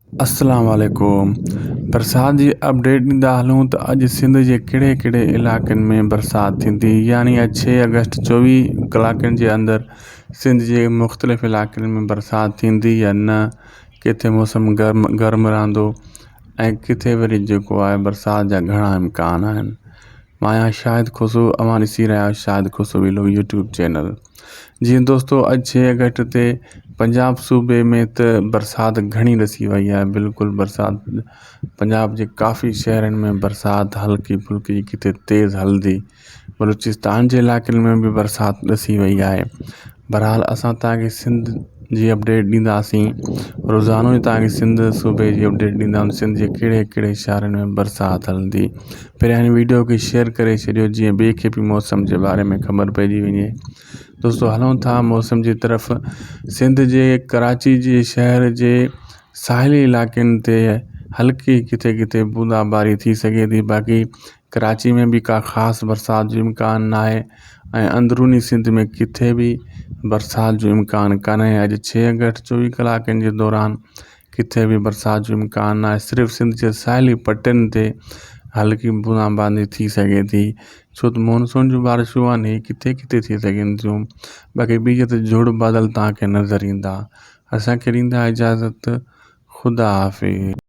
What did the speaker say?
अस्सलाम वालेकुम। बरसात जी अपडेट ॾींदा हलूं त अॼु सिंध जे कहिड़े कहिड़े इलाइक़नि में बरसाति थींदी, यानी अॼु 6 अगस्त 24 कलाकनि जे अंदरि सिंध जे मुख़्तलिफ़ इलाइक़नि में बरसाति थींदी या न, किथे मौसम गर्म रहंदो ऐं किथे वरी जेको आहे बरसाति जा घणा इम्कान आहिनि। मां आहियां शाहिद खुशू, अवां ॾिसी रहिया आहियो शाहिद खुशू व्लॉग यूट्यूब चैनल। जी दोस्तों, अॼु 6 अगस्त ते पंजाब सूबे में त बरसाति घणी ॾसी वई आहे। बिल्कुलु बरसाति पंजाब जे काफ़ी शहरनि में बरसाति हल्की फुल्की, किथे तेज़ हल्दी। बलूचिस्तान जे इलाइक़नि में बि बरसाति ॾसी वई आहे। बहरहाल असां तव्हांखे सिंध जी अपडेट ॾींदासीं, रोज़ानो ई तव्हांखे सिंध सूबे जी अपडेट ॾींदासीं, सिंध जे कहिड़े कहिड़े शहरनि में बरसाति हलंदी। पहिरियां हिन वीडियो खे शेयर करे छॾियो जीअं ॿिए खे बि मौसम जे बारे में ख़बर पइजी वञे। दोस्तों, हलूं था मौसम जी तरफ़। सिंध जे कराची जे शहर जे साहिली इलाइक़नि ते हल्की किथे किथे बूंदाबारी थी सघे थी। बाक़ी कराची में बि का ख़ासि बरसाति जो इम्कान न आहे ऐं अंदरूनी सिंध में किथे बि बरसाति जो इम्कान कान्हे। अॼु 6 अगस्त 24 कलाकनि जे दौरान किथे बि बरसाति जो इम्कान न आहे। सिर्फ़ु सिंध जे साहिली पट्टियुनि ते हल्की बूंदाबांदी थी सघे थी, छो त मानसून जूं बारिशूं आहिनि किथे किथे थी सघनि थियूं। बाक़ी ॿीं त झुड़ बादल तव्हांखे नज़र ईंदा। असांखे ॾींदा इजाज़त, ख़ुदा हाफ़िज़।